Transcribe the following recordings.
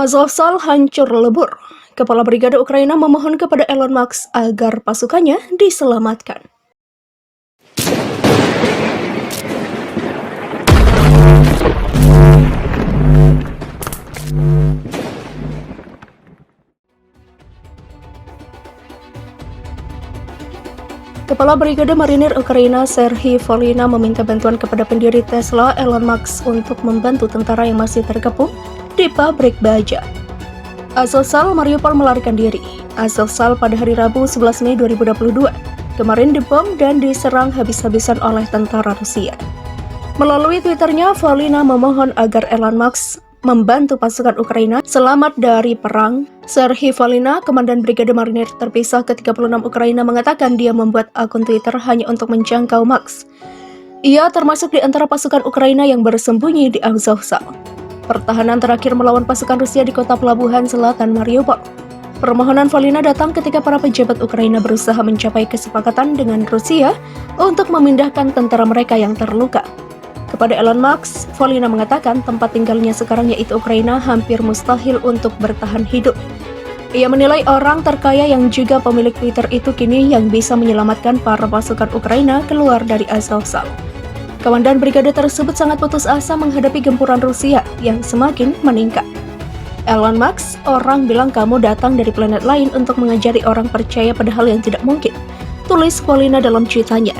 Azovstal hancur lebur. Kepala Brigade Ukraina memohon kepada Elon Musk agar pasukannya diselamatkan. Kepala Brigade Marinir Ukraina Serhiy Volhyna meminta bantuan kepada pendiri Tesla Elon Musk untuk membantu tentara yang masih terkepung di pabrik baja. Azovstal Mariupol melarikan diri. Azovstal pada hari Rabu 11 Mei 2022 kemarin dibom dan diserang habis-habisan oleh tentara Rusia. Melalui Twitternya, Volhyna memohon agar Elon Musk membantu pasukan Ukraina selamat dari perang. Serhiy Volhyna, Komandan Brigade Marinir Terpisah ke-36 Ukraina, mengatakan dia membuat akun Twitter hanya untuk menjangkau Musk. Ia termasuk di antara pasukan Ukraina yang bersembunyi di Azovstal. Pertahanan terakhir melawan pasukan Rusia di kota pelabuhan selatan Mariupol. Permohonan Volhyna datang ketika para pejabat Ukraina berusaha mencapai kesepakatan dengan Rusia untuk memindahkan tentara mereka yang terluka. Kepada Elon Musk, Volhyna mengatakan tempat tinggalnya sekarang yaitu Ukraina hampir mustahil untuk bertahan hidup. Ia menilai orang terkaya yang juga pemilik Twitter itu kini yang bisa menyelamatkan para pasukan Ukraina keluar dari Azovstal. Komandan brigade tersebut sangat putus asa menghadapi gempuran Rusia yang semakin meningkat. Elon Musk, orang bilang kamu datang dari planet lain untuk mengajari orang percaya pada hal yang tidak mungkin, tulis Volhyna dalam cuitannya.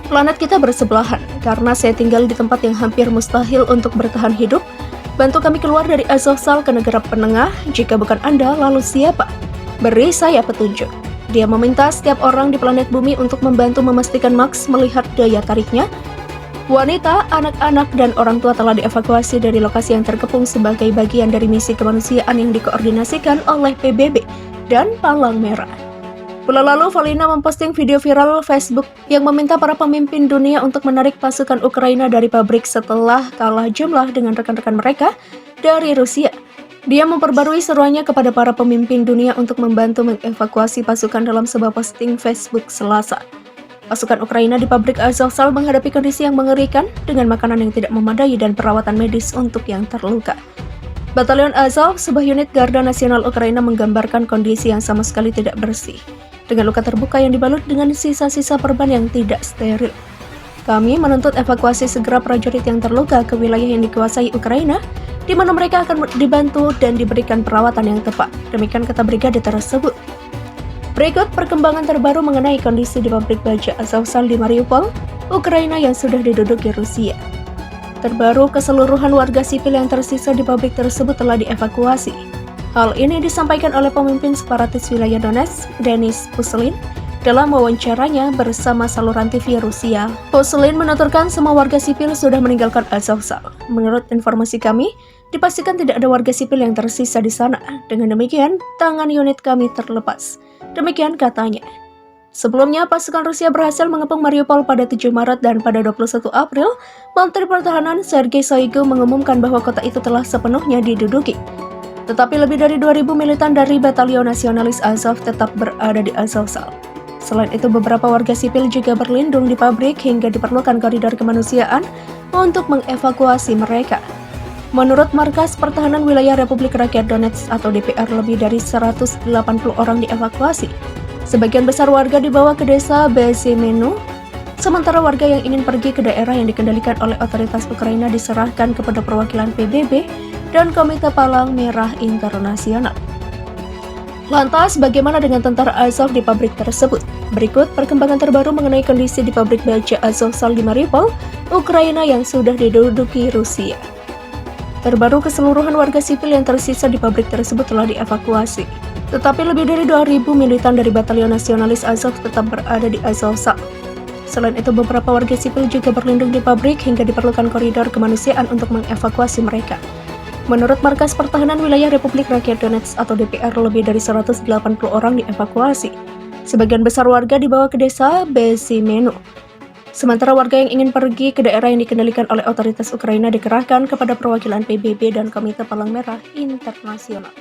Planet kita bersebelahan, karena saya tinggal di tempat yang hampir mustahil untuk bertahan hidup. Bantu kami keluar dari Azovstal ke negara penengah, jika bukan Anda, lalu siapa? Beri saya petunjuk. Dia meminta setiap orang di planet bumi untuk membantu memastikan Musk melihat daya tariknya. Wanita, anak-anak, dan orang tua telah dievakuasi dari lokasi yang terkepung sebagai bagian dari misi kemanusiaan yang dikoordinasikan oleh PBB dan Palang Merah. Bulan lalu, Volhyna memposting video viral Facebook yang meminta para pemimpin dunia untuk menarik pasukan Ukraina dari pabrik setelah kalah jumlah dengan rekan-rekan mereka dari Rusia. Dia memperbarui seruannya kepada para pemimpin dunia untuk membantu mengevakuasi pasukan dalam sebuah posting Facebook Selasa. Pasukan Ukraina di pabrik Azovstal menghadapi kondisi yang mengerikan dengan makanan yang tidak memadai dan perawatan medis untuk yang terluka. Batalion Azov, sebuah unit Garda Nasional Ukraina, menggambarkan kondisi yang sama sekali tidak bersih, dengan luka terbuka yang dibalut dengan sisa-sisa perban yang tidak steril. Kami menuntut evakuasi segera prajurit yang terluka ke wilayah yang dikuasai Ukraina, di mana mereka akan dibantu dan diberikan perawatan yang tepat. Demikian kata brigade tersebut. Berikut perkembangan terbaru mengenai kondisi di pabrik baja Azovstal di Mariupol, Ukraina yang sudah diduduki Rusia. Terbaru, keseluruhan warga sipil yang tersisa di pabrik tersebut telah dievakuasi. Hal ini disampaikan oleh pemimpin separatis wilayah Donetsk, Denis Pushilin, dalam wawancaranya bersama saluran TV Rusia. Pushilin menuturkan semua warga sipil sudah meninggalkan Azovstal. Menurut informasi kami, dipastikan tidak ada warga sipil yang tersisa di sana. Dengan demikian, tangan unit kami terlepas. Demikian katanya. Sebelumnya, pasukan Rusia berhasil mengepung Mariupol pada 7 Maret dan pada 21 April, Menteri Pertahanan Sergei Shoigu mengumumkan bahwa kota itu telah sepenuhnya diduduki. Tetapi lebih dari 2.000 militan dari Batalion Nasionalis Azov tetap berada di Azovstal. Selain itu, beberapa warga sipil juga berlindung di pabrik hingga diperlukan koridor kemanusiaan untuk mengevakuasi mereka. Menurut Markas Pertahanan Wilayah Republik Rakyat Donetsk atau DPR, lebih dari 180 orang dievakuasi. Sebagian besar warga dibawa ke desa Bezymenu, sementara warga yang ingin pergi ke daerah yang dikendalikan oleh otoritas Ukraina diserahkan kepada perwakilan PBB dan Komite Palang Merah Internasional. Lantas, bagaimana dengan tentara Azov di pabrik tersebut? Berikut perkembangan terbaru mengenai kondisi di pabrik baja Azovstal di Mariupol, Ukraina yang sudah diduduki Rusia. Terbaru, keseluruhan warga sipil yang tersisa di pabrik tersebut telah dievakuasi. Tetapi lebih dari 2.000 militan dari Batalion Nasionalis Azov tetap berada di Azovstal. Selain itu, beberapa warga sipil juga berlindung di pabrik hingga diperlukan koridor kemanusiaan untuk mengevakuasi mereka. Menurut Markas Pertahanan Wilayah Republik Rakyat Donetsk atau DPR, lebih dari 180 orang dievakuasi. Sebagian besar warga dibawa ke desa Bezymenu. Sementara warga yang ingin pergi ke daerah yang dikendalikan oleh otoritas Ukraina dikerahkan kepada perwakilan PBB dan Komite Palang Merah Internasional.